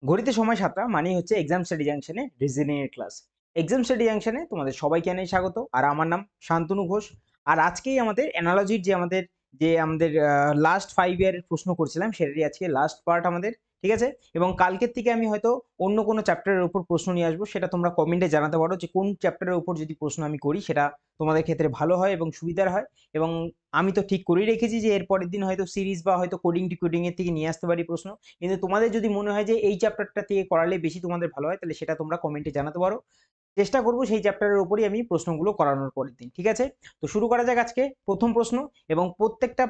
ঘড়িতে সময় 7টা মানেই হচ্ছে এক্সাম স্টাডি জাংশনে রিজনিং এর ক্লাস। এক্সাম স্টাডি জাংশনে তোমাদের সবাইকে জানাই স্বাগত। আর আমার নাম শান্তনু ঘোষ। আর আজকেই আমাদের অ্যানালজির যে আমাদের লাস্ট 5 ইয়ারের প্রশ্ন করছিলাম সেটারই আজকে লাস্ট পার্ট আমাদের। ঠিক আছে? এবং কালকের থেকে আমি হয়তো অন্য কোনো চ্যাপ্টারের উপর প্রশ্ন নিয়ে আসবো। সেটা তোমরা কমেন্টে জানাতে পারো যে কোন চ্যাপ্টারের উপর যদি প্রশ্ন আমি করি সেটা তোমাদের ক্ষেত্রে ভালো হয় এবং সুবিধার হয়। এবং আমি তো ঠিক করেই রেখেছি যে এর পরের দিন হয়তো সিরিজ বা হয়তো কোডিং এর থেকে নিয়ে আসতে পারি প্রশ্ন। কিন্তু তোমাদের যদি মনে হয় যে এই চ্যাপ্টারটা থেকে করালে বেশি তোমাদের ভালো হয় তাহলে সেটা তোমরা কমেন্টে জানাতে পারো। চেষ্টা করব সেই চ্যাপ্টারের উপরই আমি প্রশ্নগুলো করানোর পরের দিন। ঠিক আছে? তো শুরু করা যাক আজকে প্রথম প্রশ্ন। এবং প্রত্যেকটা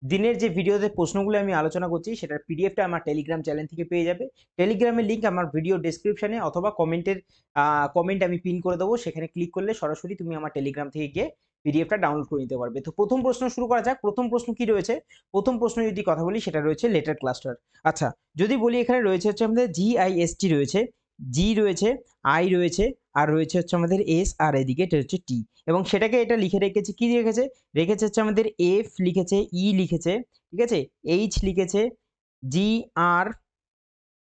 দিনের যে ভিডিওতে প্রশ্নগুলো আমি আলোচনা করছি সেটার পিডিএফটা আমার টেলিগ্রাম চ্যানেল থেকে পেয়ে যাবে। টেলিগ্রামের লিঙ্ক আমার ভিডিও ডেসক্রিপশনে অথবা কমেন্ট আমি পিন করে দেবো, সেখানে ক্লিক করলে সরাসরি তুমি আমার টেলিগ্রাম থেকে গিয়ে পিডিএফটা ডাউনলোড করে নিতে পারবে। তো প্রথম প্রশ্ন শুরু করা যাক। প্রথম প্রশ্ন কি রয়েছে? প্রথম প্রশ্ন যদি কথা বলি সেটা রয়েছে লেটার ক্লাস্টার। আচ্ছা, যদি বলি এখানে রয়েছে হচ্ছে আমাদের জিআইএসটি রয়েছে, জি রয়েছে, আই রয়েছে, আর রয়েছে হচ্ছে আমাদের এস, আর এদিকে এটা হচ্ছে টি। এবং সেটাকে এটা লিখে রেখেছে, কি রেখেছে? রেখেছে হচ্ছে আমাদের এফ লিখেছে, ই লিখেছে, ঠিক আছে, এইচ লিখেছে, জি আর,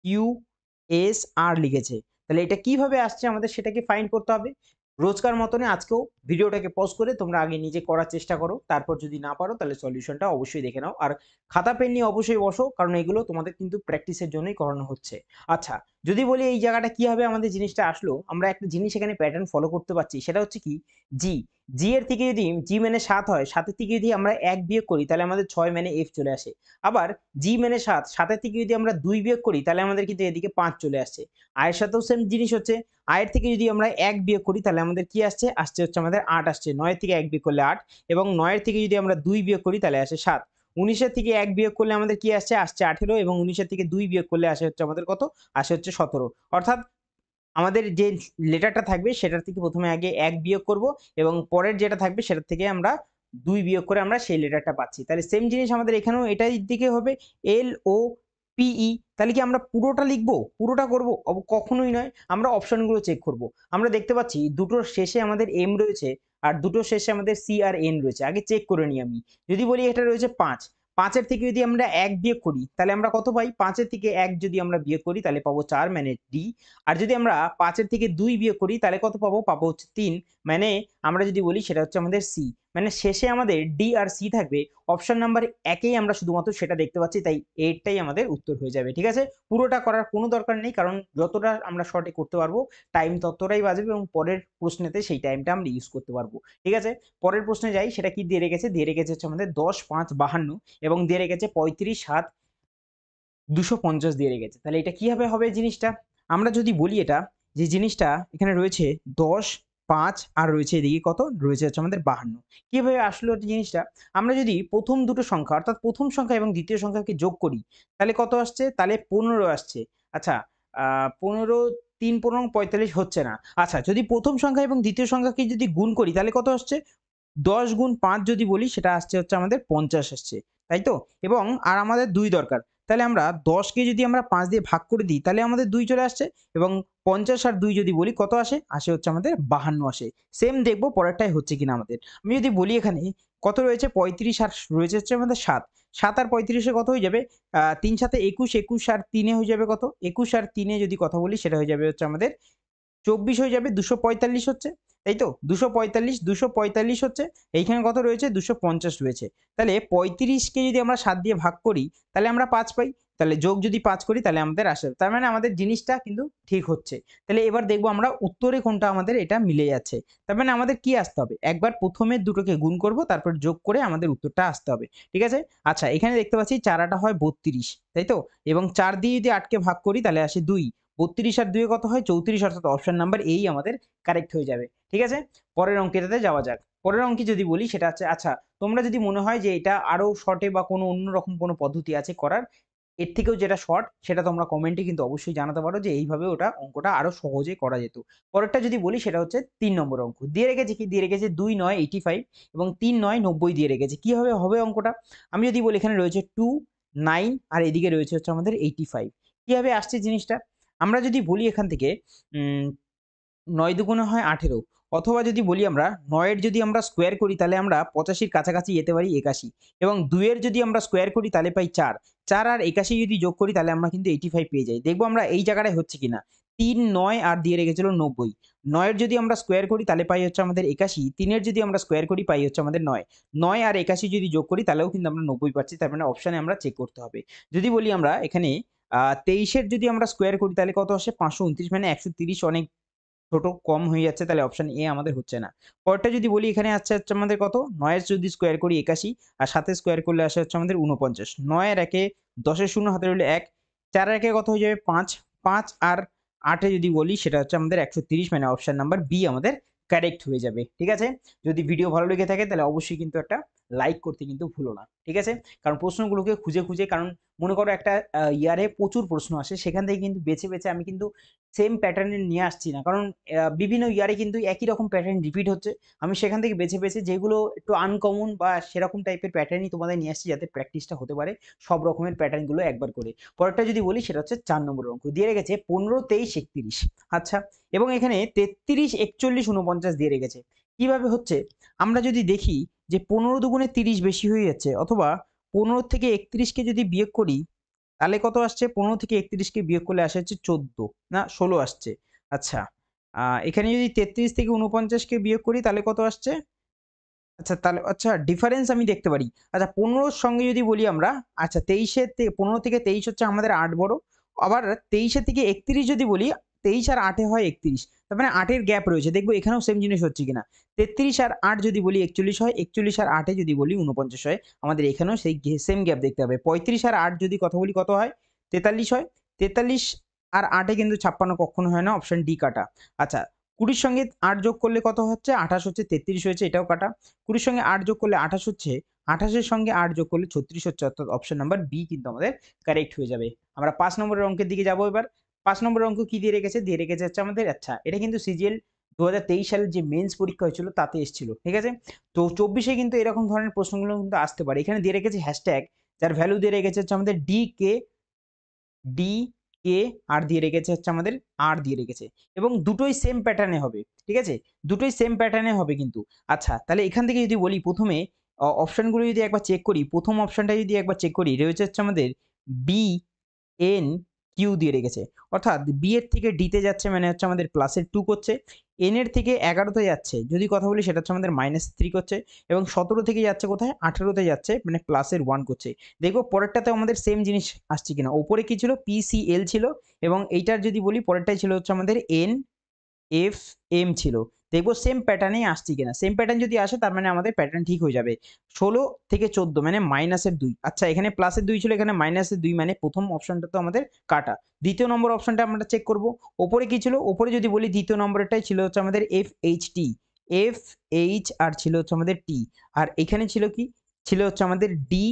কিউ, এস, আর লিখেছে। তাহলে এটা কিভাবে আসছে আমাদের সেটাকে ফাইন্ড করতে হবে। রোজকার মতনে আজকেও ভিডিওটাকে পজ করে তোমরা আগে নিজে করার চেষ্টা করো, তারপর যদি না পারো তাহলে সলিউশনটা অবশ্যই দেখে নাও। আর খাতা পেন নিয়ে অবশ্যই বসো, কারণ এগুলো তোমাদের কিন্তু প্র্যাকটিসের জন্যই করানো হচ্ছে। আচ্ছা, যদি বলি এই জায়গাটা কিভাবে আমাদের জিনিসটা আসলো, আমরা একটা জিনিস এখানে প্যাটার্ন ফলো করতে পারছি, সেটা হচ্ছে কি, জি। জি এর থেকে যদি জি মানে 7 হয়, 7 থেকে যদি আমরা 1 বিয়োগ করি তাহলে আমাদের 6 মানে এফ চলে আসে। আবার জি মানে 7, 7 থেকে যদি আমরা 2 বিয়োগ করি তাহলে আমাদের কিন্তু এদিকে 5 চলে আসছে। আয়ের সাথেও সেম জিনিস হচ্ছে, আয়ের থেকে যদি আমরা 1 বিয়োগ করি তাহলে আমাদের কি আসছে? আসছে হচ্ছে আমাদের 8 আসছে। 9 থেকে 1 বিয়োগ করলে 8, এবং 9 থেকে যদি আমরা 2 বিয়োগ করি তাহলে আসে 7। 19 থেকে 1 বিয়োগ করলে আমাদের কি আসছে? আসছে 18, এবং 19 থেকে 2 বিয়োগ করলে আসে হচ্ছে আমাদের কত? আসে হচ্ছে 17। অর্থাৎ আমাদের যে লেটারটা থাকবে সেটার থেকে প্রথমে আগে 1 বিয়োগ করব, এবং পরের যেটা থাকবে সেটার থেকে আমরা 2 বিয়োগ করে আমরা সেই লেটারটা পাচ্ছি। তাহলে সেম জিনিস আমাদের এখানেও এটার দিকে হবে, এল ও পি ই। তাহলে কি আমরা পুরোটা লিখবো, পুরোটা করব? কখনোই নয়, আমরা অপশনগুলো চেক করব। আমরা দেখতে পাচ্ছি দুটোর শেষে আমাদের এম রয়েছে, আর দুটোর শেষে আমাদের সি আর এন রয়েছে। আগে চেক করে নিই আমি। যদি বলি এটা রয়েছে 5, 5 থেকে যদি আমরা 1 বিয়োগ করি তাহলে আমরা কত পাই? 5 থেকে 1 যদি আমরা বিয়োগ করি তাহলে পাবো 4, মানে ডি। আর যদি আমরা 5 এর থেকে 2 বিয়োগ করি তাহলে কত পাবো? পাবো হচ্ছে 3, মানে আমরা যদি বলি সেটা হচ্ছে আমাদের সি। মানে শেষে আমাদের ডি আর সি থাকবে। অপশন নাম্বার 1 এই আমরা শুধুমাত্র সেটা দেখতে পাচ্ছি, তাই এটাই আমাদের উত্তর হয়ে যাবে। ঠিক আছে? পুরোটা করার কোনো দরকার নেই, কারণ যতটা আমরা শর্টে করতে পারবো টাইম ততটাই বাঁচবে, এবং পরের প্রশ্নেতে সেই টাইমটা আমরা ইউজ করতে পারবো। ঠিক আছে? পরের প্রশ্নে যাই। সেটা কি দিয়ে রেখেছে? দিয়ে রেখেছে হচ্ছে আমাদের 10, 5, 52, এবং দিয়ে রেখেছে 35, 7, 250 দিয়ে রেখেছে। তাহলে এটা কিভাবে হবে জিনিসটা? আমরা যদি বলি এটা, যে জিনিসটা এখানে রয়েছে 10, 5, আর রয়েছে এদিকে কত? রয়েছে হচ্ছে আমাদের 52। কিভাবে আসলো জিনিসটা? আমরা যদি প্রথম দুটো সংখ্যা, অর্থাৎ প্রথম সংখ্যা এবং দ্বিতীয় সংখ্যাকে যোগ করি তাহলে কত আসছে? তাহলে 15 আসছে। আচ্ছা, 15, 3 15 45 হচ্ছে না। আচ্ছা, যদি প্রথম সংখ্যা এবং দ্বিতীয় সংখ্যাকে যদি গুণ করি তাহলে কত আসছে? 10 গুণ 5 যদি বলি সেটা আসছে হচ্ছে আমাদের 50 আসছে। তাই তো? এবং আর আমাদের 2 দরকার। তাহলে আমরা 10 কে যদি আমরা 5 দিয়ে ভাগ করে দিই তাহলে আমাদের 2 চলে আসছে, এবং 50 আর 2 যদি বলি কত আসে? আসে হচ্ছে আমাদের 52 আসে। সেম দেখব পরেরটাই হচ্ছে কিনা আমাদের। আমি যদি বলি এখানে কত রয়েছে? 35, আর রয়েছে হচ্ছে আমাদের 7। 7 আর 35 এ কত হয়ে যাবে? ৩ 7 এ 21, 21 আর 3 এ হয়ে যাবে কত? 21 আর 3 এ যদি কথা বলি সেটা হয়ে যাবে হচ্ছে আমাদের 24 হয়ে যাবে, 245 হচ্ছে। তাই তো? 245, 245 হচ্ছে। এইখানে কত রয়েছে? 250 রয়েছে। তাহলে 35 কে যদি আমরা 7 দিয়ে ভাগ করি তাহলে আমরা 5 পাই। তাহলে যোগ যদি 5 করি তাহলে আমাদের আসে। তার মানে আমাদের জিনিসটা কিন্তু ঠিক হচ্ছে। তাহলে এবার দেখব আমরা উত্তরে কোনটা আমাদের এটা মিলে যাচ্ছে। তার মানে আমাদের কি আসতে হবে? একবার প্রথমের দুটোকে গুণ করব, তারপর যোগ করে আমাদের উত্তরটা আসতে হবে। ঠিক আছে? আচ্ছা, এখানে দেখতে পাচ্ছি 4 আটা হয় 32, তাই তো? এবং 4 দিয়ে যদি 8 কে ভাগ করি তাহলে আসে 2। 32 আর 2 এ কত হয়? 34, অর্থাৎ অপশন নাম্বার এই আমাদের কারেক্ট হয়ে যাবে। ঠিক আছে? পরের অঙ্কটাতে যাওয়া যাক। পরের অঙ্কে যদি বলি সেটা হচ্ছে, আচ্ছা, তোমরা যদি মনে হয় যে এটা আরো শর্টে বা কোনো অন্যরকম কোনো পদ্ধতি আছে করার, এর থেকেও যেটা শর্ট সেটা তোমরা কমেন্টে কিন্তু অবশ্যই জানাতে পারো যে এইভাবে ওটা অঙ্কটা আরো সহজে করা যেত। পরেরটা যদি বলি সেটা হচ্ছে 3 নম্বর অঙ্ক। দিয়ে রেখেছে কি? দিয়ে রেখেছে 2 9 85, এবং 3 9 90 দিয়ে রেখেছে। কিভাবে হবে অঙ্কটা? আমি যদি বলি এখানে রয়েছে 2, 9, আর এদিকে রয়েছে হচ্ছে আমাদের 85। কিভাবে আসছে জিনিসটা? আমরা যদি বলি এখান থেকে, ৯ দুগুণে হয় ১৮। অথবা যদি বলি আমরা 9 এর যদি আমরা স্কোয়ার করি তাহলে আমরা 85 কাছাকাছি যেতে পারি 81, এবং 2 এর যদি আমরা স্কোয়ার করি তাহলে পাই 4, 4 আর 81 যদি যোগ করি তাহলে আমরা কিন্তু 85 পেয়ে যাই। দেখবো আমরা এই জায়গাটায় হচ্ছে কিনা। 3, 9 আর দিয়ে রেখেছিল 90, 9 এর যদি আমরা স্কোয়ার করি তাহলে পাই হচ্ছে আমাদের 81, 3 এর যদি আমরা স্কোয়ার করি পাই হচ্ছে আমাদের 9, 9 আর 81 যদি যোগ করি তাহলেও কিন্তু আমরা 90 পাচ্ছি। তার মানে অপশনে আমরা চেক করতে হবে। যদি বলি আমরা এখানে 23 এর যদি আমরা স্কোয়ার করি তাহলে কত আসে 529, মানে 130 অনেক ছোট কম হয়ে যাচ্ছে, তাহলে অপশন এ আমাদের হচ্ছে না। পরেরটা যদি বলি এখানে হচ্ছে আমাদের কত 9 এর যদি স্কোয়ার করি 81 আর 7 এর স্কোয়ার করলে আসে হচ্ছে আমাদের 49, 9 এর 1 10 এর 0 হাতে রইল 1, 4 এর 1 কত হয়ে যাবে 5, 5 আর 8 এ যদি বলি সেটা হচ্ছে আমাদের 130, মানে অপশন নাম্বার বি আমাদের কারেক্ট হয়ে যাবে। ঠিক আছে, যদি ভিডিও ভালো লেগে থাকে তাহলে অবশ্যই কিন্তু একটা লাইক করতে কিন্তু ভুলো না। ঠিক আছে, কারণ প্রশ্নগুলোকে খুঁজে খুঁজে, কারণ মনে করো একটা ইয়ারে প্রচুর প্রশ্ন আসে, সেখান থেকে কিন্তু বেছে বেছে আমি কিন্তু সেম প্যাটার্নে নিয়ে আসছি না, কারণ বিভিন্ন ইয়ারে কিন্তু একই রকম প্যাটার্ন রিপিট হচ্ছে। আমি সেখান থেকে বেছে বেছে যেগুলো একটু আনকমন বা সেরকম টাইপের প্যাটার্নই তোমাদের নিয়ে আসছি, যাতে প্র্যাকটিসটা হতে পারে সব রকমের প্যাটার্নগুলো একবার করে। পরেরটা যদি বলি সেটা হচ্ছে 4 নম্বর অঙ্ক দিয়ে রেখেছে 15, 23, 31। আচ্ছা, এবং এখানে 33, 41, 49 দিয়ে রেখেছে। কিভাবে হচ্ছে আমরা যদি দেখি যে 15 দুগুণে 30 বেশি হয়ে যাচ্ছে, অথবা 15 থেকে 31কে যদি বিয়োগ করি তাহলে কত আসছে, 15 থেকে 31কে বিয়োগ করলে আসে হচ্ছে 14 না 16 আসছে। আচ্ছা, এখানে যদি 33 থেকে 49কে বিয়োগ করি তাহলে কত আসছে, আচ্ছা তাহলে আচ্ছা ডিফারেন্স আমি দেখতে পারি। আচ্ছা 15 এর সঙ্গে যদি বলি আমরা, আচ্ছা 23 এর 15 থেকে 23 হচ্ছে আমাদের 8 বড়, আবার 23 এর থেকে 31 যদি বলি 23 আর 8 এ হয় 31, তার মানে 8 এর গ্যাপ রয়েছে। দেখবো এখানেও সেম জিনিস হচ্ছে কিনা। 33 আর 8 যদি বলি 41 হয়, 41 আর 8 এ যদি বলি 49 হয়, আমাদের এখানেও সেই সেম গ্যাপ দেখতে হবে। 35 আর 8 যদি কথা বলি কত হয়, 43 হয়, 43 আর 8 এ কিন্তু 56 কখনো হয় না, অপশন ডি কাটা। আচ্ছা 20 সঙ্গে 8 যোগ করলে কত হচ্ছে, 28 হচ্ছে, 33 হয়েছে, এটাও কাটা। 20 সঙ্গে 8 যোগ করলে 28 হচ্ছে, 28 এর সঙ্গে 8 যোগ করলে 36 হচ্ছে, অর্থাৎ অপশন নাম্বার বি কিন্তু আমাদের কারেক্ট হয়ে যাবে। আমরা 5 নম্বরের অঙ্কের দিকে যাবো এবার। 5 নম্বরের অঙ্ক কি দিয়ে রেখেছে, দিয়ে রেখেছে হচ্ছে আমাদের, আচ্ছা এটা কিন্তু সিজিএল 2023 সালের যে মেন্স পরীক্ষা হয়েছিল তাতে এসেছিল। ঠিক আছে, তো 24 এ কিন্তু এরকম ধরনের প্রশ্নগুলো কিন্তু আসতে পারে। এখানে দিয়ে রেখেছে হ্যাশট্যাগ, যার ভ্যালু দিয়ে রেখেছে হচ্ছে আমাদের ডি কে, আর দিয়ে রেখেছে হচ্ছে আমাদের আর দিয়ে রেখেছে, এবং দুটোই সেম প্যাটার্নে হবে। ঠিক আছে, দুটোই সেম প্যাটার্নে হবে কিন্তু। আচ্ছা তাহলে এখান থেকে যদি বলি প্রথমে অপশনগুলো যদি একবার চেক করি, প্রথম অপশনটা যদি একবার চেক করি, রয়েছে হচ্ছে আমাদের বি এন কিউ দিয়ে রেখেছে, অর্থাৎ বি এর থেকে ডিতে যাচ্ছে, মানে হচ্ছে আমাদের প্লাসের 2 করছে, এন এর থেকে 11তে যাচ্ছে যদি কথা বলি সেটা হচ্ছে আমাদের -3 করছে, এবং 17 থেকে যাচ্ছে কোথায় 18তে যাচ্ছে, মানে প্লাসের 1 করছে। দেখবো পরেরটাতে আমাদের সেম জিনিস আসছে কিনা। ওপরে কি ছিল, পিসিএল ছিল, এবং এইটার যদি বলি পরেরটাই ছিল হচ্ছে আমাদের এন এফ এম ছিল। দেখবো সেম প্যাটার্নেই আসছে কিনা। সেম প্যাটার্ন যদি আসে তার মানে আমাদের প্যাটার্ন ঠিক হয়ে যাবে। 16 থেকে 14 মানে -2। আচ্ছা এখানে +2 ছিল, এখানে -2, মানে প্রথম অপশনটা তো আমাদের কাটা। দ্বিতীয় নম্বর অপশনটা আমরা চেক করব। ওপরে কি ছিল, ওপরে যদি বলি দ্বিতীয় নম্বরটাই ছিল হচ্ছে আমাদের F H T, F H আর ছিল হচ্ছে আমাদের টি, আর এখানে ছিল কি, ছিল হচ্ছে আমাদের ডি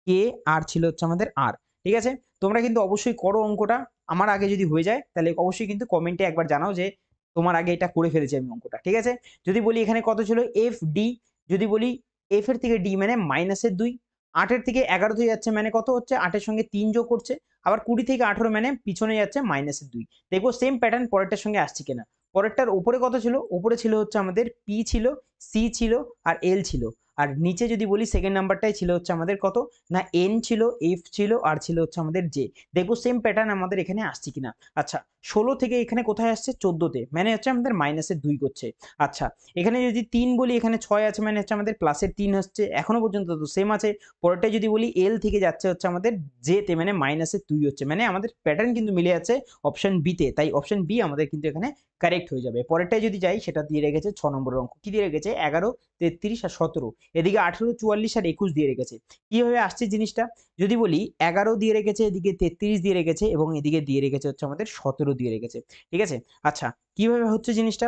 কে, আর ছিল হচ্ছে আমাদের আর। ঠিক আছে, তোমরা কিন্তু অবশ্যই করো অঙ্কটা। আমার আগে যদি হয়ে যায় তাহলে অবশ্যই কিন্তু কমেন্টে একবার জানাও যে তোমার আগে এটা করে ফেলেছি আমি অঙ্কটা। ঠিক আছে, যদি বলি এখানে কত ছিল এফ ডি, যদি বলি এফ এর থেকে ডি মানে -2, 8 এর থেকে 11 হয়ে যাচ্ছে, মানে কত হচ্ছে 8 এর সঙ্গে 3 যোগ করছে, আবার 20 থেকে 18 মানে পিছনে যাচ্ছে -2। দেখবো সেম প্যাটার্ন পরেরটার সঙ্গে আসছে কিনা। পরেরটার উপরে কত ছিল, উপরে ছিল হচ্ছে আমাদের পি ছিল, সি ছিল, আর এল ছিল, আর নিচে যদি বলি সেকেন্ড নাম্বারটাই ছিল হচ্ছে আমাদের কত না, এন ছিল, এফ ছিল, আর ছিল হচ্ছে আমাদের জে। দেখবো সেম প্যাটার্ন আমাদের এখানে আসছে কিনা। আচ্ছা 16 থেকে এখানে কোথায় আসছে 14তে, মানে হচ্ছে আমাদের -2 করছে। আচ্ছা এখানে যদি 3 বলি, এখানে 6 আছে, মানে হচ্ছে আমাদের +3 হচ্ছে, এখনো পর্যন্ত তো সেম আছে। পরেরটা যদি বলি এল থেকে যাচ্ছে হচ্ছে আমাদের জে তে, মানে -2 হচ্ছে, মানে আমাদের প্যাটার্ন কিন্তু মিলে যাচ্ছে অপশন বি তে, তাই অপশন বি আমাদের কিন্তু এখানে কারেক্ট হয়ে যাবে। পরেরটাই যদি যাই, সেটা দিয়ে রেখেছে 6 নম্বরের অঙ্ক, কি দিয়ে রেখেছে 11, 33 আর 17, এদিকে 18, 44 আর 21 দিয়ে রেখেছে। কিভাবে আসছে জিনিসটা, যদি বলি 11 দিয়ে রেখেছে, এদিকে 33 দিয়ে রেখেছে, এবং এদিকে দিয়ে রেখেছে হচ্ছে আমাদের 17 দিয়ে রেখেছে। ঠিক আছে, আচ্ছা কিভাবে হচ্ছে জিনিসটা,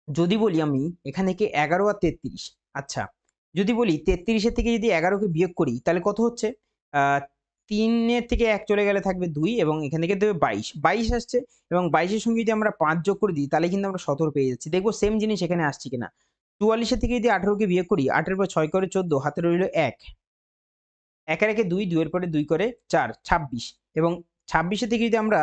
যদি বলি আমি এখান থেকে 11 আর 33, আচ্ছা যদি বলি 33 এর থেকে যদি 11কে বিয়োগ করি তাহলে কত হচ্ছে, 3 এর থেকে 1 চলে গেলে থাকবে 2, এবং এখান থেকে দেবে 22, 22 আসছে, এবং 22 এর সঙ্গে যদি আমরা 5 যোগ করে দিই তাহলে কিন্তু আমরা 17 পেয়ে যাচ্ছি। দেখবো সেম জিনিস এখানে আসছে কিনা। 44 এর থেকে যদি 18কে বিয়োগ করি, 8 এর পর 6 করে 14, হাতে রইল 1, 1 এর একে 2, 2 এর পরে 2 করে 4, 26, এবং 26 এর থেকে যদি আমরা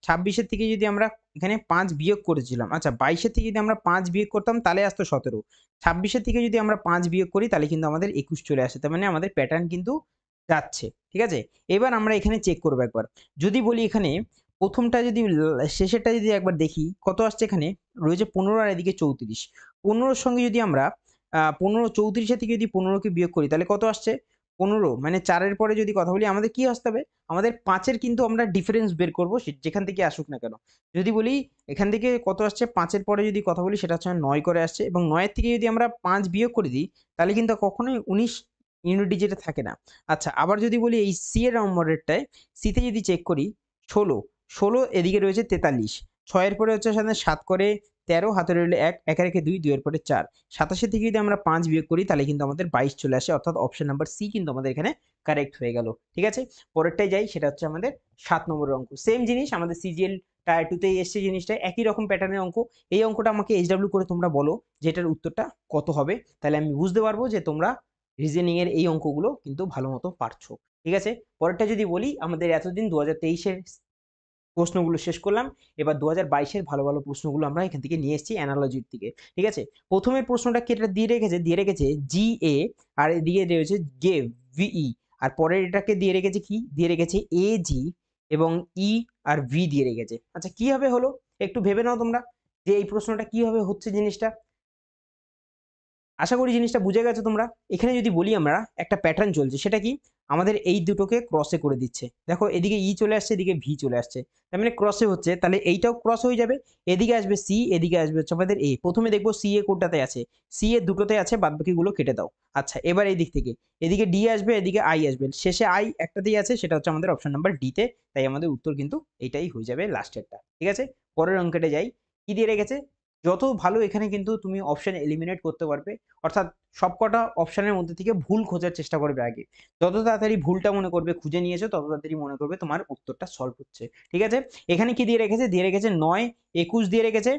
26-এর থেকে যদি আমরা এখানে 5 বিয়োগ করেছিলাম, আচ্ছা 22-এর থেকে যদি আমরা 5 বিয়োগ করতাম তাহলে আসতো 17, 26-এর থেকে যদি আমরা 5 বিয়োগ করি তাহলে কিন্তু আমাদের 21 চলে আসে, তার মানে আমাদের প্যাটার্ন কিন্তু যাচ্ছে, ঠিক আছে। এবার আমরা এখানে চেক করবো একবার, যদি বলি এখানে প্রথমটা যদি শেষেরটা যদি একবার দেখি কত আসছে, এখানে রয়েছে 15 আর এদিকে 34, 15-র সঙ্গে যদি আমরা 15 34-এর থেকে যদি 15-কে বিয়োগ করি তাহলে কত আসছে 15, মানে 4-এর পরে যদি কথা বলি আমাদের কি আসতে হবে, আমাদের 5-এর কিন্তু আমরা ডিফারেন্স বের করবো যেখান থেকে আসুক না কেন। যদি বলি এখান থেকে কত আসছে 5-এর পরে যদি কথা বলি সেটা হচ্ছে 9 করে আসছে, এবং 9-এর থেকে যদি আমরা 5 বিয়োগ করে দিই তাহলে কিন্তু কখনোই 19 ইউনিট ডিজিটে থাকে না। আচ্ছা আবার যদি বলি এই সি এর নম্বরেরটায়, সিতে যদি চেক করি 16 এদিকে রয়েছে 43, 6-এর পরে হচ্ছে সাথে 7 করে 13, হাতে রইল 1, 1 রেখে 2, 2-এর পরে 4, 27 থেকে যদি আমরা 5 বিয়োগ করি তাহলে কিন্তু আমাদের 22 চলে আসে, অর্থাৎ অপশন নাম্বার সি কিন্তু আমাদের এখানে কারেক্ট হয়ে গেল, ঠিক আছে। পরেরটাই যাই, সেটা হচ্ছে আমাদের 7 নম্বরের অঙ্ক, সেম জিনিস আমাদের সিজিএল টায়ার 2তেই এসছে জিনিসটা, একই রকম প্যাটার্নের অঙ্ক। এই অঙ্কটা আমাকে এইচডব্লিউ করে তোমরা বলো যে এটার উত্তরটা কত হবে, তাহলে আমি বুঝতে পারবো যে তোমরা রিজনিং এর এই অঙ্কগুলো কিন্তু ভালো মতো পারছো, ঠিক আছে। পরেরটা যদি বলি, আমাদের এতদিন 2023-এর প্রশ্নগুলো শেষ করলাম, এবার 2022-এর ভালো ভালো প্রশ্নগুলো আমরা এখান থেকে নিয়ে এসেছি অ্যানালজির থেকে, ঠিক আছে। প্রথমের প্রশ্নটা কি, এটা দিয়ে রেখেছে জি এ, আর এদিকে রয়েছে গে ভিই, আর পরের এটাকে দিয়ে রেখেছে কি, দিয়ে রেখেছে এ জি এবং ই আর ভি দিয়ে রেখেছে। আচ্ছা কিভাবে হলো একটু ভেবে নাও তোমরা, যে এই প্রশ্নটা কিভাবে হচ্ছে জিনিসটা। আশা করি জিনিসটা বুঝে গেছো তোমরা। এখানে যদি বলি আমরা একটা প্যাটার্ন চলছে, সেটা কি, আমাদের এই দুটোকে ক্রসে করে দিচ্ছে, দেখো এদিকে ই চলে আসছে, এদিকে ভি চলে আসছে, তার মানে ক্রসে হচ্ছে, তাহলে এইটাও ক্রস হয়ে যাবে, এদিকে আসবে সি, এদিকে আসবে হচ্ছে আমাদের এ। প্রথমে দেখবো সি এ কোনটাতে আছে, সি এ দুটোতে আছে, বাদ বাকিগুলো কেটে দাও। আচ্ছা এবার এই দিক থেকে এদিকে ডি আসবে, এদিকে আই আসবে, শেষে আই একটাতেই আছে, সেটা হচ্ছে আমাদের অপশন নাম্বার ডি তে, তাই আমাদের উত্তর কিন্তু এটাই হয়ে যাবে লাস্টেরটা, ঠিক আছে। পরের অঙ্কটা যাই, কি দিয়ে রেখেছে, যত ভালো এখানে কিন্তু তুমি অপশন এলিমিনেট করতে পারবে, অর্থাৎ সবকটা অপশনের মধ্যে থেকে ভুল খোঁজার চেষ্টা করবে আগে, যত তাড়াতাড়ি ভুলটা মনে করবে খুঁজে নিয়েছো তত তাড়াতাড়ি মনে করবে তোমার উত্তরটা সলভ হচ্ছে, ঠিক আছে। এখানে কি দিয়ে রেখেছে 9 21 দিয়ে রেখেছে,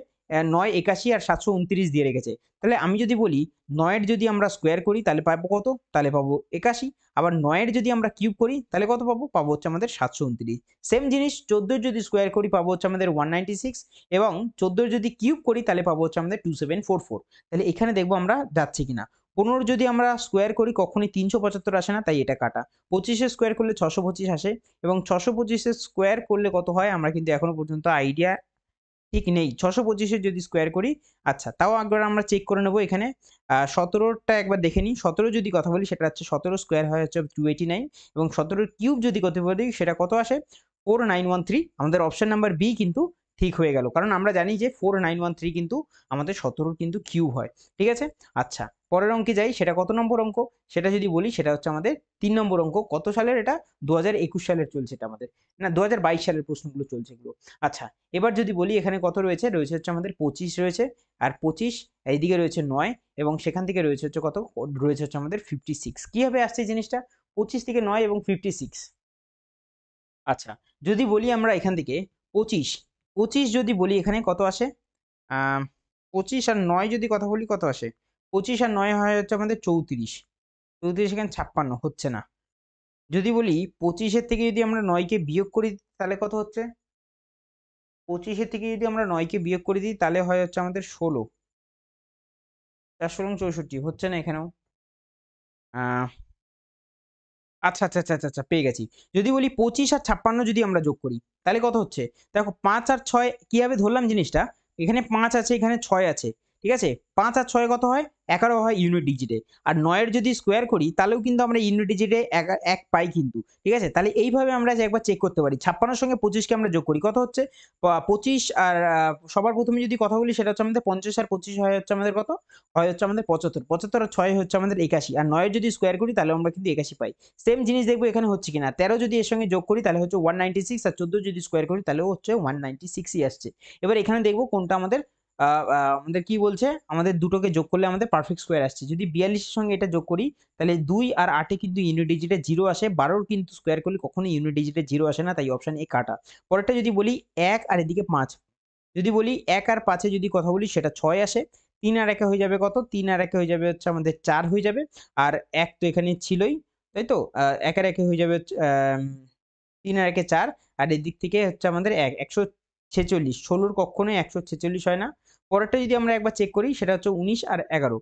9 81 আর 729 দিয়ে রেখেছে। তাহলে আমি যদি বলি 9-এর যদি আমরা স্কোয়ার করি তাহলে পাবো কত, তাহলে পাবো 81, আবার 9-এর যদি আমরা কিউব করি তাহলে কত পাবো, পাবো হচ্ছে আমাদের 729। সেম জিনিস 14-এর যদি স্কোয়ার করি পাবো হচ্ছে আমাদের 196, এবং 14-এর যদি কিউব করি তাহলে পাবো হচ্ছে আমাদের 2744। তাহলে এখানে দেখবো আমরা যাচ্ছি কিনা। 15 যদি আমরা স্কোয়ার করি কখনোই 375 আসে না, তাই এটা কাটা। 25-এর স্কোয়ার করলে 625 আসে, এবং 625-এর স্কোয়ার করলে কত হয় আমরা কিন্তু এখনো পর্যন্ত আইডিয়া ঠিক নেই, 625-এর যদি স্কোয়ার করি। আচ্ছা তাও একবার আমরা চেক করে নেবো এখানে, 17টা একবার দেখে নিই, 17 যদি কথা বলি সেটা হচ্ছে 17 স্কোয়ার হয় হচ্ছে 289, এবং 17-এর কিউব যদি কত বলি সেটা কত আসে 4913। আমাদের অপশন নাম্বার বি কিন্তু ঠিক হয়ে গেল, কারণ আমরা জানি যে 4913 কিন্তু আমাদের 17-র কিন্তু কিউব হয়, ঠিক আছে। আচ্ছা পরের অঙ্কে যাই, সেটা কত নম্বর অঙ্ক, সেটা যদি বলি সেটা হচ্ছে আমাদের 3 নম্বর অঙ্ক। কত সালের এটা, 2021 সালের চলছে এটা আমাদের, না 2022 সালের প্রশ্নগুলো চলছে এগুলো। আচ্ছা এবার যদি বলি এখানে কত রয়েছে, রয়েছে হচ্ছে আমাদের 25 রয়েছে, আর 25 এইদিকে রয়েছে 9, এবং সেখান থেকে রয়েছে হচ্ছে কত, রয়েছে হচ্ছে আমাদের 56। কিভাবে আসছে জিনিসটা, 25 থেকে 9 এবং 56। আচ্ছা যদি বলি আমরা এখান থেকে 25, 25 যদি বলি এখানে কত আসে, 25 আর 9 যদি কথা বলি কত আসে, 25 আর 9 হয় হচ্ছে আমাদের 34, 34 এখানে 56 হচ্ছে না। যদি বলি 25-এর থেকে যদি আমরা 9-কে বিয়োগ করি তাহলে কত হচ্ছে, 25-এর থেকে যদি আমরা 9-কে বিয়োগ করে দিই তাহলে হয় হচ্ছে আমাদের 16, 4 64 হচ্ছে না এখানেও। আহ আচ্ছা আচ্ছা আচ্ছা আচ্ছা আচ্ছা, পেয়ে গেছি। যদি বলি 25 আর 56 যদি আমরা যোগ করি তাহলে কত হচ্ছে, দেখো 5 আর 6 কিভাবে ধরলাম জিনিসটা, এখানে 5 আছে এখানে 6 আছে, ঠিক আছে। 5 আর 6 কত হয়, 11 হয় ইউনিট ডিজিটে, আর 9-এর যদি স্কোয়ার করি তাহলেও কিন্তু আমরা ইউনিট ডিজিটে এক পাই কিন্তু, ঠিক আছে। তাহলে এইভাবে আমরা যে একবার চেক করতে পারি, 56-এর সঙ্গে 25-কে আমরা যোগ করি কত হচ্ছে, 25 আর সবার প্রথমে যদি কথা বলি সেটা হচ্ছে আমাদের 50, আর 25 হয় হচ্ছে আমাদের কত, হয় হচ্ছে আমাদের 75, 75 আর 6 হচ্ছে আমাদের 81, আর 9-এর যদি স্কোয়ার করি তাহলে আমরা কিন্তু 81 পাই। সেম জিনিস দেখবো এখানে হচ্ছে কিনা, 13 যদি এর সঙ্গে যোগ করি তাহলে হচ্ছে 196, আর 14 যদি স্কোয়ার করি তাহলেও হচ্ছে 196ই আসছে। এবার এখানে দেখবো কোনটা আমাদের আমাদের কি বলছে, আমাদের দুটোকে যোগ করলে আমাদের পারফেক্ট স্কোয়ার আসছে। যদি 42-এর সঙ্গে এটা যোগ করি তাহলে 2 আর 8-এ কিন্তু ইউনিট ডিজিটে 0 আসে, 12-র কিন্তু স্কোয়ার করলে কখনো ইউনিট ডিজিটে 0 আসে না, তাই অপশন এ কাটা। পরেরটা যদি বলি 1 আর এদিকে 5, যদি বলি 1 আর 5-এ যদি কথা বলি সেটা 6 আসে, 3 আর 1-এ হয়ে যাবে কত, 3 আর 1-এ হয়ে যাবে হচ্ছে আমাদের 4 হয়ে যাবে, আর 1 তো এখানে ছিলই, তাই তো 1 আর 1-এ হয়ে যাবে 3 আর 1 4, আর এদিক থেকে হচ্ছে আমাদের 146। 16 কখনোই 146 হয় না। পরেরটা যদি আমরা একবার চেক করি সেটা হচ্ছে 19 আর 11।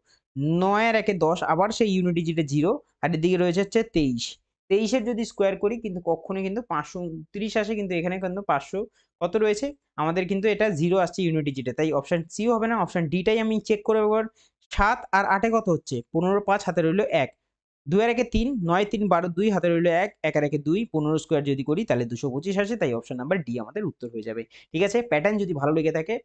9 আর 1 10, আবার সেই ইউনিট ডিজিটে 0, আর এদিকে রয়েছে হচ্ছে 23। 23 এর যদি স্কোয়ার করি কিন্তু কখনোই কিন্তু 529 আসে, কিন্তু এখানে কিন্তু 500 কত রয়েছে আমাদের, কিন্তু এটা 0 আসছে ইউনিট ডিজিটে, তাই অপশন সি হবে না, অপশন ডিটাই আমি চেক করে একবার। 7 আর 8 কত হচ্ছে 15, 5 হাতে রইল 1, 2 আর 1 3, 9 3 12, 2 হাতে রইল 1, 1 আর 1 2, 15 স্কোয়ার যদি করি তাহলে 225 আসে, তাই অপশন নাম্বার ডি আমাদের উত্তর হয়ে যাবে। ঠিক আছে, প্যাটার্ন যদি ভালো লেগে থাকে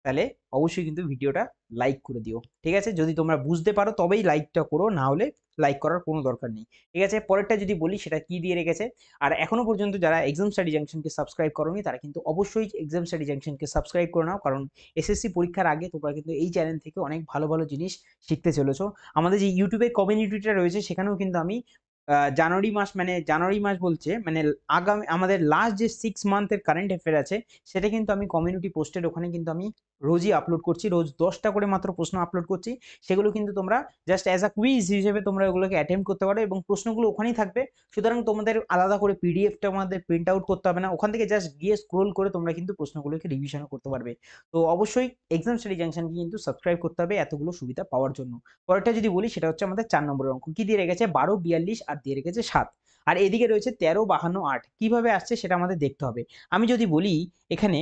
তাহলে অবশ্যই কিন্তু ভিডিওটা লাইক করে দিও। ঠিক আছে, যদি তোমরা বুঝতে পারো তবেই লাইকটা করো, না হলে লাইক করার কোনো দরকার নেই। ঠিক আছে, পরেরটা যদি বলি সেটা কি দিয়ে রেখেছে। আর এখনো পর্যন্ত যারা এক্সাম স্টাডি জাংশনকে সাবস্ক্রাইব করোনি তারা কিন্তু অবশ্যই এক্সাম স্টাডি জাংশনকে সাবস্ক্রাইব করে নাও, কারণ এসএসসি পরীক্ষার আগে তোমরা কিন্তু এই চ্যানেল থেকে অনেক ভালো ভালো জিনিস শিখতে চলেছো। আমাদের যে ইউটিউবের কমিউনিটিটা রয়েছে সেখানেও কিন্তু আমি জানুয়ারি মাস বলছে মানে আগামী আমাদের লাস্ট যে 6 মান্থের কারেন্ট অ্যাফেয়ার আছে সেটা কিন্তু আমি কমিউনিটি পোস্টের ওখানে কিন্তু আমি রোজই আপলোড করছি, রোজ 10টা করে মাত্র প্রশ্ন আপলোড করছি। সেগুলো কিন্তু তোমরা জাস্ট অ্যাজ আ কুইজ হিসেবে তোমরা ওগুলোকে অ্যাটেম্প করতে পারো, এবং প্রশ্নগুলো ওখানেই থাকবে। সুতরাং তোমাদের আলাদা করে পিডিএফটা আমাদের প্রিন্ট আউট করতে হবে না, ওখান থেকে জাস্ট গিয়ে স্ক্রোল করে তোমরা কিন্তু প্রশ্নগুলোকে রিভিশনও করতে পারবে। তো অবশ্যই এক্সাম স্টাডি জাংশনকে কিন্তু সাবস্ক্রাইব করতে হবে এতগুলো সুবিধা পাওয়ার জন্য। পরেরটা যদি বলি সেটা হচ্ছে আমাদের 4 নম্বরের অঙ্ক, কি দিয়ে রেখেছে 12 42 আর দিয়ে রেখেছে 7, আর এদিকে রয়েছে 13 52 8, কিভাবে আসছে সেটা আমাদের দেখতে হবে। আমি যদি বলি এখানে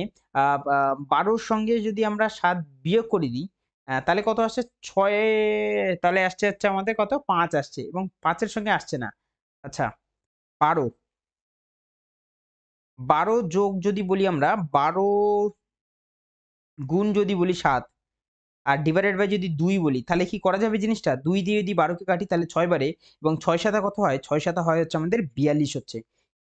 12র সঙ্গে যদি আমরা 7 বিয়োগ করে দিই, তাহলে কত আসছে 6, তাহলে আসছে হচ্ছে আমাদের কত 5 আসছে, এবং 5-এর সঙ্গে আসছে না। আচ্ছা, 12 12 যোগ যদি বলি আমরা 12 গুণ যদি বলি 7, আর ডিভাইডেড বাই যদি 2 বলি তাহলে কি করা যাবে জিনিসটা, 2 দিয়ে যদি 12 কে কাটি তাহলে 6 বারে, এবং 6 7 কত হয়, 6 7 হয় হচ্ছে আমাদের 42 হচ্ছে।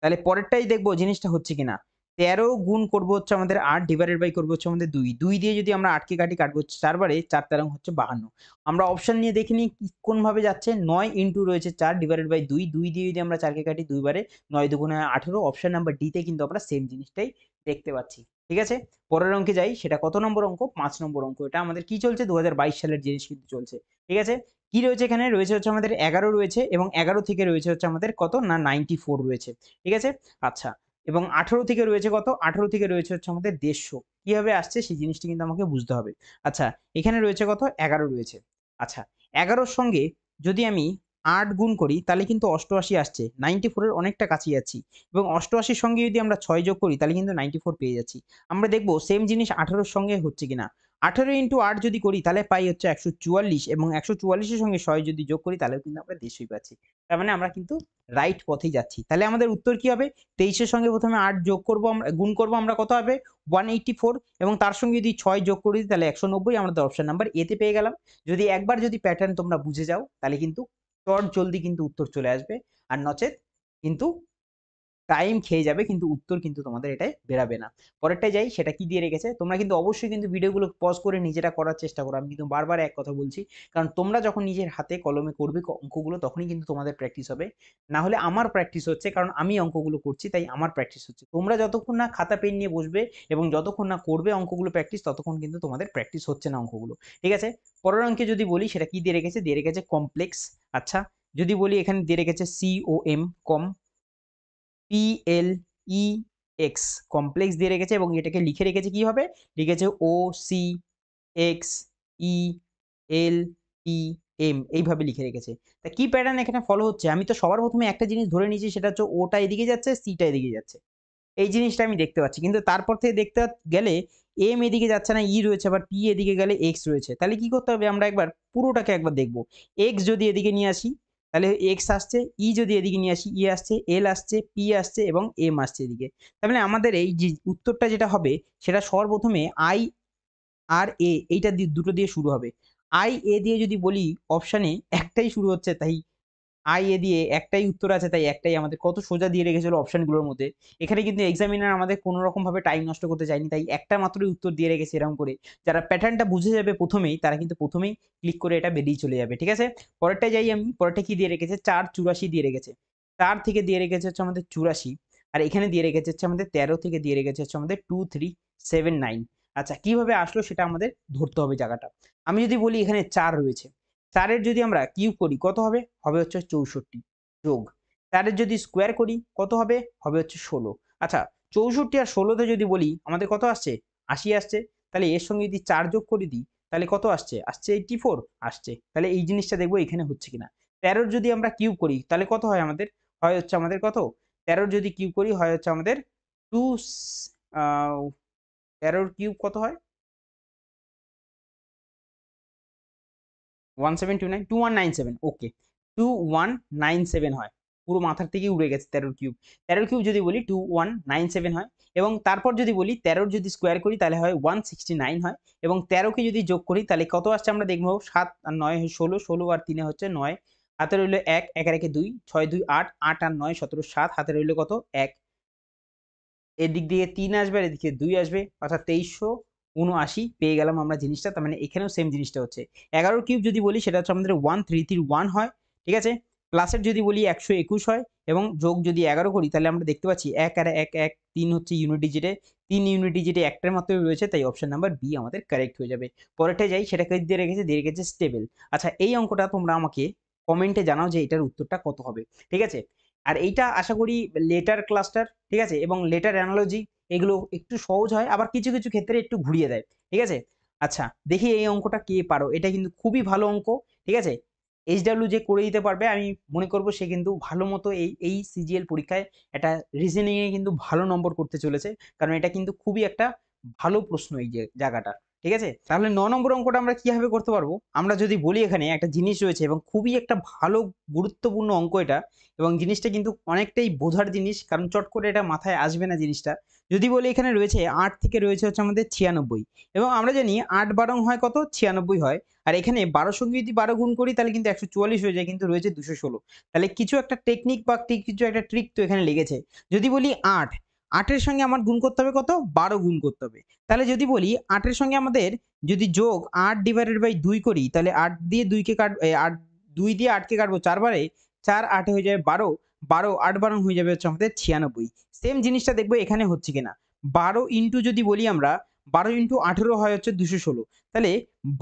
তাহলে পরেরটাই দেখবো জিনিসটা হচ্ছে কিনা। 13 গুণ করবো হচ্ছে আমাদের 8, ডিভাইডেড বাই করবো হচ্ছে আমাদের 2, 2 দিয়ে যদি আমরা 8 কে কাটি কাটবো 4 বারে, 4 13 হচ্ছে 52। আমরা অপশন নিয়ে দেখে নিই কোন ভাবে যাচ্ছে। 9 ইন্টু রয়েছে 4 ডিভাইডেড বাই 2, 2 দিয়ে যদি আমরা 4 কে কাটি 2 বারে, 9 দুগুণে 18, অপশন নাম্বার ডি তে কিন্তু আমরা সেম জিনিসটাই দেখতে পাচ্ছি। ঠিক আছে, পরের অঙ্কে যাই, সেটা কত নম্বর অঙ্ক, 5 নম্বর অঙ্ক। এটা আমাদের কি চলছে 2022 সালের জিনিস কিন্তু চলছে। ঠিক আছে, কি রয়েছে এখানে, রয়েছে হচ্ছে আমাদের 11 রয়েছে, এবং 11 থেকে রয়েছে হচ্ছে আমাদের কত না 94 রয়েছে। ঠিক আছে, আচ্ছা, এবং 18 থেকে রয়েছে কত, 18 থেকে রয়েছে হচ্ছে আমাদের 150, কিভাবে আসছে সেই জিনিসটি কিন্তু আমাকে বুঝতে হবে। আচ্ছা, এখানে রয়েছে কত 11 রয়েছে। আচ্ছা, 11-র সঙ্গে যদি আমি 8 গুণ করি তাহলে কিন্তু 88 আসছে, 94 এর অনেকটা কাছে যাচ্ছি, এবং 88-র সঙ্গে যদি আমরা 6 যোগ করি তাহলে কিন্তু 94 পেয়ে যাচ্ছি। আমরা দেখবো সেম জিনিস 18-র সঙ্গে হচ্ছে কিনা। 18 ইন্টু 8 যদি করি তাহলে পাই হচ্ছে 144, এবং 144-এর সঙ্গে 6 যদি যোগ করি তাহলেও কিন্তু আমরা 150 পাচ্ছি। তার মানে আমরা কিন্তু রাইট পথেই যাচ্ছি। তাহলে আমাদের উত্তর কি হবে, 23-এর সঙ্গে প্রথমে 8 যোগ করবো আমরা, গুণ করবো আমরা, কত হবে 184, এবং তার সঙ্গে যদি 6 যোগ করে দিই তাহলে 190, আমরা অপশন নাম্বার এ তে পেয়ে গেলাম। যদি একবার যদি প্যাটার্ন তোমরা বুঝে যাও তাহলে কিন্তু চট জলদি কিন্তু উত্তর চলে আসবে, আর নচেত কিন্তু টাইম খেয়ে যাবে, কিন্তু উত্তর কিন্তু তোমাদের এটাই বেরাবে না। পরেরটাই যাই, সেটা কি দিয়ে রেখেছে। তোমরা কিন্তু অবশ্যই কিন্তু ভিডিওগুলো পজ করে নিজেরা করার চেষ্টা করো, আমি কিন্তু বারবার এক কথা বলছি, কারণ তোমরা যখন নিজের হাতে কলমে করবে অঙ্কগুলো তখনই কিন্তু তোমাদের প্র্যাকটিস হবে। না হলে আমার প্র্যাকটিস হচ্ছে, কারণ আমি অঙ্কগুলো করছি তাই আমার প্র্যাকটিস হচ্ছে। তোমরা যতক্ষণ না খাতা পেন নিয়ে বসবে এবং যতক্ষণ না করবে অঙ্কগুলো প্র্যাকটিস, ততক্ষণ কিন্তু তোমাদের প্র্যাকটিস হচ্ছে না অঙ্কগুলো। ঠিক আছে, পরের অঙ্কে যদি বলি সেটা কি দিয়ে রেখেছে, দিয়ে রেখেছে কমপ্লেক্স। আচ্ছা, যদি বলি এখানে দিয়ে রেখেছে COM, কম PLEX, কমপ্লেক্স দিয়ে রেখেছে, এবং এটাকে লিখে রেখেছে কি হবে, লিখেছে OCXELEM, এইভাবে লিখে রেখেছে। তা কি প্যাটার্ন এখানে ফলো হচ্ছে, আমি তো সবার প্রথমে একটা জিনিস ধরে নিয়েছি, সেটা হচ্ছে ওটা এদিকে যাচ্ছে, সিটা এদিকে যাচ্ছে, এই জিনিসটা আমি দেখতে পাচ্ছি। কিন্তু তারপর থেকে দেখতে গেলে এম এদিকে যাচ্ছে না, ই রয়েছে, আবার পি এদিকে গেলে এক্স রয়েছে। তাহলে কি করতে হবে, আমরা একবার পুরোটাকে একবার দেখবো। এক্স যদি এদিকে নিয়ে আসি তাহলে এক্স আসছে, ই যদি এদিকে নিয়ে আসি ই আসছে, এল আসছে, পি আসছে, এবং এম আসছে এদিকে। তার মানে আমাদের এই যে উত্তরটা যেটা হবে সেটা সর্বপ্রথমে আই আর এ, এইটা দুটো দিয়ে শুরু হবে। আই এ দিয়ে যদি বলি অপশানে একটাই শুরু হচ্ছে, তাই আই এ দিয়ে একটাই উত্তর আছে, তাই একটাই আমাদের, কত সোজা দিয়ে রেখেছিল অপশনগুলোর মধ্যে। এখানে কিন্তু এক্সামিনার আমাদের কোনো রকম ভাবে টাইম নষ্ট করতে চাইনি, তাই একটা মাত্রই উত্তর দিয়ে রেখেছে এরকম করে। যারা প্যাটার্নটা বুঝে যাবে প্রথমেই, তারা কিন্তু প্রথমেই ক্লিক করে এটা বেরিয়ে চলে যাবে। ঠিক আছে, পরেরটা যাই আমি, পরেরটা কি দিয়ে রেখেছে 484 দিয়ে রেখেছে, 4 থেকে দিয়ে রেখেছে হচ্ছে আমাদের 84, আর এখানে দিয়ে রেখেছে হচ্ছে আমাদের 13 থেকে দিয়ে রেখেছে হচ্ছে আমাদের 2379। আচ্ছা, কিভাবে আসলো সেটা আমাদের ধরতে হবে জায়গাটা। আমি যদি বলি এখানে 4 রয়েছে, 4-এর যদি আমরা কিউব করি কত হবে, হবে হচ্ছে 64, যোগ 4-এর যদি স্কোয়ার করি কত হবে? হবে হচ্ছে 16। আচ্ছা 64 আর 16 তে যদি বলি আমাদের কত আসছে? 80 আসছে। তাহলে এর সঙ্গে যদি 4 যোগ করে দিই তাহলে কত আসছে? আসছে 84 আসছে। তাহলে এই জিনিসটা দেখব এখানে হচ্ছে কিনা। 13 র যদি আমরা কিউব করি তাহলে কত হয় আমাদের? হয় হচ্ছে আমাদের কত? 13 র যদি কিউব করি হয় হচ্ছে আমাদের 2 আ 13 র কিউব কত হয়? 1729 2197 ওকে 2197 হয়। পুরো মাথার থেকেই উড়ে গেছে 13 কিউব। 13 কিউব যদি বলি 2197 হয় এবং তারপর যদি বলি 13 যদি স্কোয়ার করি তাহলে হয় 169 হয় এবং 13 কে যদি যোগ করি তাহলে কত আসছে আমরা দেখব 7 আর 9 হয় 16, 16 আর 3 হচ্ছে 9 হাতে রইল 1, 1 আর 1 2, 6 2 8, 8 আর 9 17 7 হাতে রইল কত? 1 এদিক দিয়ে ৩ আসবে আর এদিকে ২ আসবে অর্থাৎ ২৩৭৯ পেয়ে গেলাম আমরা জিনিসটা। তার মানে এখানেও সেম জিনিসটা হচ্ছে। ১১ কিউব যদি বলি সেটা হচ্ছে আমাদের 1331 হয়। ঠিক আছে? প্লাসের যদি বলি ১২১ হয় এবং যোগ যদি ১১ করি তাহলে আমরা দেখতে পাচ্ছি ১ আর ১ ১ ৩ হচ্ছে ইউনিট ডিজিটে। ৩ ইউনিট ডিজিটে একটার মাত্রই রয়েছে তাই অপশন নাম্বার বি আমাদের কারেক্ট হয়ে যাবে। পরেরটায় যাই সেটাকে দিয়ে রেখেছে স্টেবল। আচ্ছা এই অঙ্কটা তোমরা আমাকে কমেন্টে জানাও যে এটার উত্তরটা কত হবে। ঠিক আছে? আর এইটা আশা করি লেটার ক্লাস্টার ঠিক আছে এবং লেটার অ্যানালজি এগুলো একটু সহজ হয় আবার কিছু কিছু ক্ষেত্রে একটু ঘুরিয়ে দেয় ঠিক আছে। আচ্ছা দেখি এই অঙ্কটা কে পারো, এটা কিন্তু খুবই ভালো অঙ্ক ঠিক আছে। এইচডাব্লিউ যে করে দিতে পারবে আমি মনে করব সে কিন্তু ভালো মতো এই সিজিএল পরীক্ষায় একটা রিজনিং এ কিন্তু ভালো নম্বর করতে চলেছে, কারণ এটা কিন্তু খুবই একটা ভালো প্রশ্ন এই যে জায়গাটা। ঠিক আছে, তাহলে ৯ নম্বর অঙ্কটা আমরা কিভাবে করতে পারবো, আমরা যদি বলি এখানে একটা জিনিস রয়েছে এবং খুবই একটা ভালো গুরুত্বপূর্ণ অঙ্ক এটা এবং জিনিসটা কিন্তু অনেকটাই বোঝার জিনিস, কারণ চট করে এটা মাথায় আসবে না জিনিসটা। যদি বলি এখানে রয়েছে ৮ থেকে রয়েছে হচ্ছে আমাদের ৯৬ এবং আমরা জানি ৮ ১২ হয় কত ৯৬ হয়। আর এখানে ১২ সঙ্গে যদি ১২ গুণ করি তাহলে কিন্তু ১৪৪ হয়ে যায়, কিন্তু রয়েছে ২১৬। তাহলে কিছু একটা টেকনিক বা কিছু একটা ট্রিক তো এখানে লেগেছে। যদি বলি ৮, ৮ এর সঙ্গে আমার গুণ করতে হবে কত ১২ গুণ করতে হবে। তাহলে যদি বলি ৮ এর সঙ্গে আমাদের যদি যোগ ৮ ডিভাইডেড বাই ২ করি তাহলে ৮ দিয়ে ২ কে ৮ ২ দিয়ে ৮ কে কাটবো ৪ বারে, ৪ ৮ হয়ে যাবে ১২, ১২ ৮ ১২ হয়ে যাবে হচ্ছে আমাদের ৯৬। সেম জিনিসটা দেখবো এখানে হচ্ছে কিনা। ১২ ইনটু যদি বলি আমরা ১২ ইনটু ১৮ হয় হচ্ছে ২১৬। তাহলে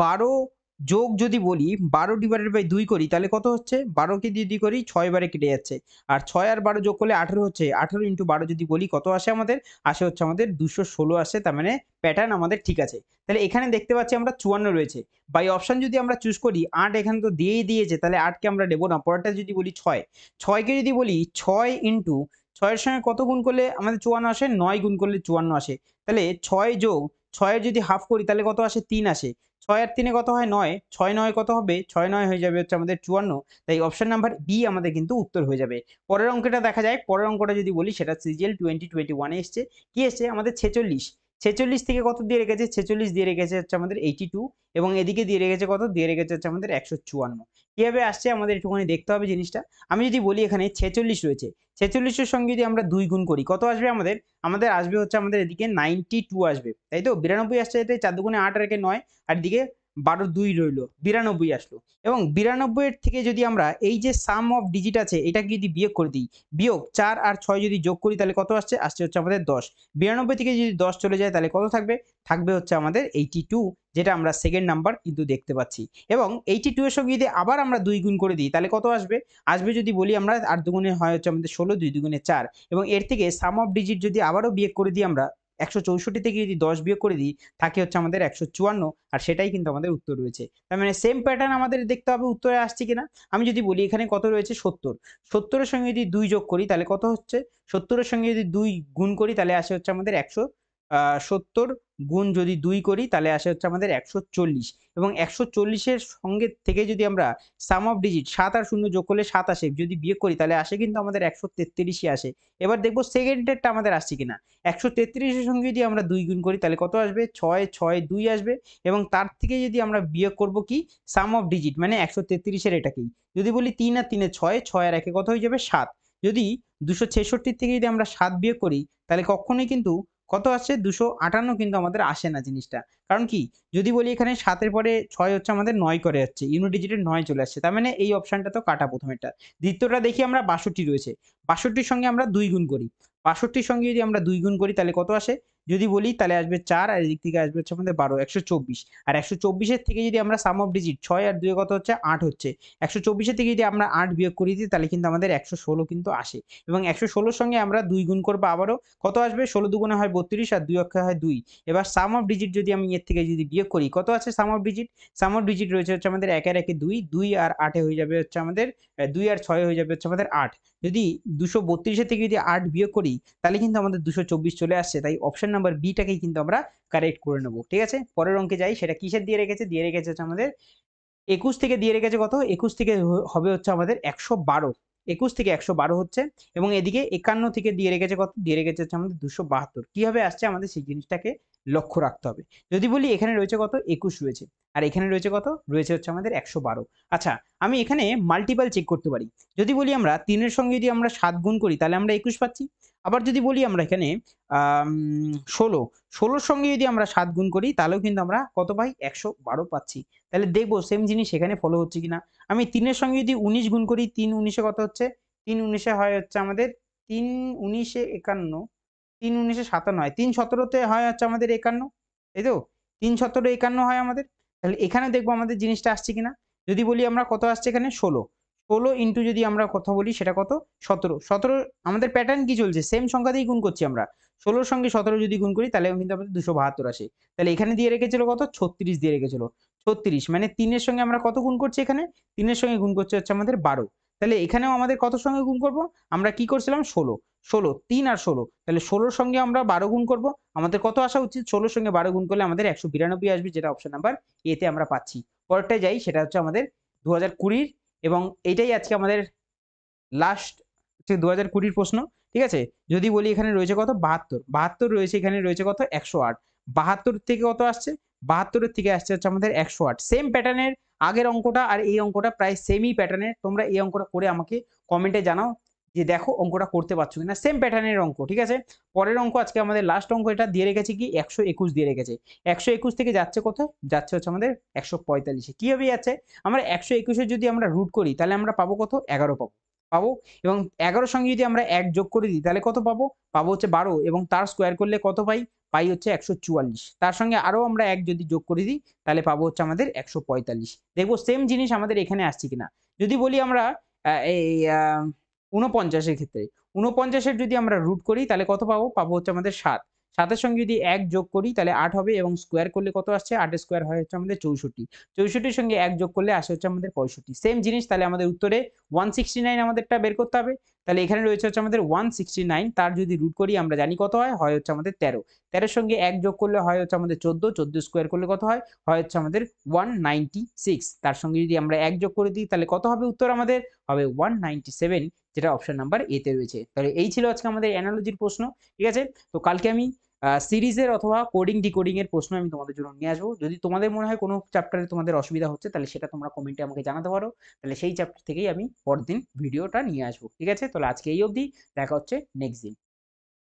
১২ যোগ যদি বলি ১২ ডিভাইডেড বাই ২ করি তাহলে কত হচ্ছে? ১২ কে দিয়ে ২ করি ৬ বারে কেটে যাচ্ছে। আর ৬ আর ১২ যোগ করলে ১৮ হচ্ছে। ১৮ ইনটু ১২ যদি বলি কত আসে আমাদের? আসে হচ্ছে আমাদের ২১৬ আসে, তার মানে প্যাটার্ন আমাদের ঠিক আছে। তাহলে এখানে দেখতে পাচ্ছি আমরা ৫৪ রয়েছে। বাই অপশন যদি আমরা চুজ করি ৮ এখানে তো দিয়েই দিয়েছে, তাহলে ৮ কে আমরা নেব না। পরেরটা যদি বলি ৬, ৬ কে যদি বলি ৬ ইনটু ৬ এর সঙ্গে কত গুণ করলে আমাদের ৫৪ আসে? ৯ গুণ করলে ৫৪ আসে। তাহলে ৬ যোগ ৬ এর যদি হাফ করি তাহলে কত আসে? ৩ আসে। ৬ আর ৩ এ কত হয়? ৯, ৬ ৯ কত হবে? ৬ ৯ হয়ে যাবে হচ্ছে আমাদের ৫৪। তাই অপশন নাম্বার বি আমাদের কিন্তু উত্তর হয়ে যাবে। পরের অঙ্কটা দেখা যায়। পরের অঙ্কটা যদি বলি সেটা সিজিএল 2021 এ এসছে। কি এসছে? আমাদের ৪৬। ৪৬ থেকে কত দিয়ে রেখেছে? ৪৬ দিয়ে রেখেছে হচ্ছে আমাদের 82 এবং এদিকে দিয়ে রেখেছে কত? দিয়ে রেখেছে হচ্ছে আমাদের ১৫৪। কিভাবে আসছে আমাদের একটুখানি দেখতে হবে জিনিসটা। আমি যদি বলি এখানে ৪৬ রয়েছে। ৪৬ এর সঙ্গে যদি আমরা ২ গুণ করি কত আসবে আমাদের? আমাদের আসবে হচ্ছে আমাদের এদিকে 92 আসবে। তাই তো? ৯২ আসছে, এতে ৪ দুগুণে ৮ আর একে ৯ আর এদিকে ১২ ২ রইল। ৯২ আসলো। এবং ৯২ এর থেকে যদি আমরা এই যে সাম অফ ডিজিট আছে এটাকে যদি বিয়োগ করে দিই, বিয়োগ ৪ আর ৬ যদি যোগ করি তাহলে কত আসছে? আসছে হচ্ছে আমাদের ১০। ৯২ থেকে যদি ১০ চলে যায় তাহলে কত থাকবে? থাকবে হচ্ছে আমাদের 82, যেটা আমরা সেকেন্ড নাম্বার কিন্তু দেখতে পাচ্ছি। এবং 82 এর সঙ্গে যদি আবার আমরা ২ গুণ করে দিই তাহলে কত আসবে? আসবে যদি বলি আমরা ৮ দুগুণে হয় হচ্ছে আমাদের ১৬, ২ দুগুণে ৪ এবং এর থেকে সাম অফ ডিজিট যদি আবারও বিয়োগ করে দিই আমরা ১৬৪ থেকে যদি ১০ বিয়োগ করে দিই থাকে হচ্ছে আমাদের ১৫৪ আর সেটাই কিন্তু আমাদের উত্তর রয়েছে। তার মানে সেম প্যাটার্ন আমাদের দেখতে হবে উত্তরে আসছে কিনা। আমি যদি বলি এখানে কত রয়েছে ৭০। ৭০ এর সঙ্গে যদি ২ যোগ করি তাহলে কত হচ্ছে? ৭০ এর সঙ্গে যদি ২ গুণ করি তাহলে আসে হচ্ছে আমাদের ৭০ গুণ যদি ২ করি তাহলে আসে হচ্ছে আমাদের ১৪০ এবং ১৪০ এর সঙ্গে থেকে যদি আমরা সাম অফ ডিজিট ৭ আর ০ যোগ করলে ৭ আসে। যদি বিয়োগ করি তাহলে আসে কিন্তু আমাদের ১৩৩ই আসে। এবার দেখব সেকেন্ডেরটা আমাদের আসছে কিনা। ১৩৩ এর সঙ্গে যদি আমরা ২ গুণ করি তাহলে কত আসবে? ৬ ৬ ২ আসবে এবং তার থেকে যদি আমরা বিয়োগ করব কি সাম অফ ডিজিট মানে ১৩৩ এর এটাকেই। যদি বলি ৩ আর ৩ এ ৬, ৬ আর ১ এ কত হয়ে যাবে? ৭। যদি ২৬৬ থেকে যদি আমরা ৭ বিয়োগ করি তাহলে কখনোই কিন্তু কত আসছে? ২৫৮ কিন্তু আমাদের আসে না জিনিসটা। কারণ কি? যদি বলি এখানে ৭ এর পরে ৬ হচ্ছে আমাদের ৯ করে যাচ্ছে। ইউনিট ডিজিটের ৯ চলে আসছে। তার মানে এই অপশনটা তো কাটা ১ম এরটা। দ্বিতীয়টা দেখি আমরা ৬২ রয়েছে। ৬২ র সঙ্গে আমরা ২ গুণ করি। ৬২ র সঙ্গে যদি আমরা ২ গুণ করি তাহলে কত আসে? যদি বলি তাহলে আসবে 4 আর এদিক থেকে আসবে হচ্ছে আমাদের 12 124 আর 124 এর থেকে যদি আমরা সাম অফ ডিজিট 6 আর 2 কত হচ্ছে 8 হচ্ছে 124 এর থেকে যদি আমরা 8 বিয়োগ করে দিই তাহলে কিন্তু আমাদের 116 কিন্তু আসে এবং 116 এর সঙ্গে আমরা 2 গুণ করব আবারও কত আসবে 16 দুগুণে হয় 32 আর 2 অক্ষে হয় 2 এবার সাম অফ ডিজিট যদি আমি এর থেকে যদি বিয়োগ করি কত আছে sum of digit? Sum of digit রয়েছে হচ্ছে আমাদের 1 এর 1 এ 2 2 আর 8 এ হয়ে যাবে হচ্ছে আমাদের 2 আর 6 হয়ে যাবে হচ্ছে আমাদের 8 যদি 232 এর থেকে যদি 8 বিয়োগ করি তাহলে কিন্তু আমাদের 224 চলে আসছে। তাই অপশন নাম্বার বি টাকেই কিন্তু আমরা কারেক্ট করে নেব। ঠিক আছে? পরের অঙ্কে যাই সেটা কিসের দিয়ে রেখেছে? দিয়ে রেখেছে হচ্ছে আমাদের 21 থেকে দিয়ে রেখেছে কত? 21 থেকে হবে হচ্ছে আমাদের 112 21 থেকে 112 হচ্ছে এবং এদিকে 51 থেকে দিয়ে রেখেছে কত? দিয়ে রেখেছে হচ্ছে আমাদের 272 কিভাবে আসছে আমাদের সেই জিনিসটাকে লক্ষ্য রাখতে হবে। যদি বলি এখানে রয়েছে কত? 21 রয়েছে। আর এখানে রয়েছে কত? রয়েছে হচ্ছে আমাদের 112 আচ্ছা আমি এখানে মাল্টিপল চেক করতে পারি। যদি বলি আমরা 3 এর সঙ্গে যদি আমরা 7 গুণ করি তাহলে আমরা 21 পাচ্ছি। আবার যদি বলি আমরা এখানে 16 ষোলোর সঙ্গে যদি আমরা 7 গুণ করি তাহলেও কিন্তু আমরা কত পাই? 112 পাচ্ছি। তাহলে দেখবো সেম জিনিস এখানে ফলো হচ্ছে কিনা। আমি 3 এর সঙ্গে যদি 19 গুণ করি 3 19 এ কত হচ্ছে? 3 19 এ হয় হচ্ছে আমাদের 3 19 এ 51 3 19 এ 57 হয়। 3 17 তে হয় হচ্ছে আমাদের 51 তাই তো? 3 17 51 হয় আমাদের। তাহলে এখানে দেখবো আমাদের জিনিসটা আসছে কিনা। যদি বলি আমরা কত আসছে এখানে 16 16 ইনটু যদি আমরা কথা বলি সেটা কত? 17 17 আমাদের প্যাটার্ন কি চলছে? সেম সংখ্যা দিয়েই গুণ করছি আমরা। 16 র সঙ্গে 17 যদি গুণ করি তাহলেও কিন্তু আমাদের 272 আসে। তাহলে এখানে দিয়ে রেখেছিল কত? 36 দিয়ে রেখেছিল। 36 মানে 3 এর সঙ্গে আমরা কত গুণ করছি এখানে? 3 এর সঙ্গে গুণ করছে হচ্ছে আমাদের 12 তাহলে এখানেও আমাদের কতর সঙ্গে গুণ করব? আমরা কি করছিলাম? 16 16 3 আর 16 তাহলে 16 র সঙ্গে আমরা 12 গুণ করব। আমাদের কত আসা উচিত? 16 র সঙ্গে 12 গুণ করলে আমাদের 192 আসবে যেটা অপশন নাম্বার এ তে আমরা পাচ্ছি। পরেরটায় যাই সেটা হচ্ছে আমাদের 2020 এবং এইটাই আজকে আমাদের লাস্ট হচ্ছে 2020 প্রশ্ন। ঠিক আছে? যদি বলি এখানে রয়েছে কত? 72 72 রয়েছে এখানে রয়েছে কত? 108 72 থেকে কত আসছে? 72 এর থেকে আসছে হচ্ছে আমাদের 108 সেম প্যাটার্নের আগের অঙ্কটা আর এই অঙ্কটা প্রায় সেমই প্যাটার্নের। তোমরা এই অঙ্কটা করে আমাকে কমেন্টে জানাও যে দেখো অঙ্কটা করতে পারছো কিনা। সেম প্যাটার্নের অঙ্ক। ঠিক আছে? পরের অঙ্ক আজকে আমাদের লাস্ট অঙ্ক এটা দিয়ে রেখেছি কি 121 দিয়ে রেখেছে। 121 থেকে যাচ্ছে কত? যাচ্ছে হচ্ছে আমাদের 145 এ। কিভাবে যাচ্ছে? আমরা 121 এর যদি আমরা রুট করি তাহলে আমরা পাবো কত? 11 পাবো এবং 11 র সঙ্গে যদি আমরা 1 যোগ করে দিই তাহলে কত পাবো? পাবো হচ্ছে 12 এবং তার স্কোয়ার করলে কত পাই? পাই হচ্ছে 144 তার সঙ্গে আরো আমরা 1 যদি যোগ করে দিই তাহলে পাবো হচ্ছে আমাদের 145 দেখবো সেম জিনিস আমাদের এখানে আসছে কিনা। যদি বলি আমরা এই ৪৯ এর ক্ষেত্রে ৪৯ এর যদি আমরা রুট করি তাহলে কত পাবো? পাবো হচ্ছে আমাদের ৭ ৭ এর সঙ্গে যদি ১ যোগ করি তাহলে ৮ হবে এবং স্কোয়ার করলে কত আসছে? ৮ এর স্কোয়ার হয় হচ্ছে আমাদের ৬৪ ৬৪ এর সঙ্গে ১ যোগ করলে আসে হচ্ছে আমাদের ৬৫ সেম জিনিস তাহলে আমাদের উত্তরে 169 আমাদেরটা বের করতে হবে। তাহলে এখানে রয়েছে হচ্ছে আমাদের 169 তার যদি রুট করি আমরা জানি কত হয়? হয় হচ্ছে আমাদের 13 13 এর সঙ্গে ১ যোগ করলে হয় হচ্ছে আমাদের 14 14 স্কোয়ার করলে কত হয়? হয় হচ্ছে আমাদের 196 তার সঙ্গে যদি আমরা ১ যোগ করে দিই তাহলে কত হবে উত্তর আমাদের? হবে 197 যেটা অপশন নাম্বার এ তে রয়েছে। তাহলে এই ছিল আজকে আমাদের অ্যানালজির প্রশ্ন। ঠিক আছে? তো কালকে আমি সিরিজের অথবা কোডিং ডিকোডিং এর প্রশ্ন আমি তোমাদের জন্য নিয়ে আসবো। যদি তোমাদের মনে হয় কোনো চ্যাপ্টারে তোমাদের অসুবিধা হচ্ছে তাহলে সেটা তোমরা কমেন্টে আমাকে জানাতে পারো। তাহলে সেই চ্যাপ্টার থেকেই আমি পরের দিন ভিডিওটা নিয়ে আসবো। ঠিক আছে? তাহলে আজকে এই অবধি। দেখা হচ্ছে নেক্সট দিন।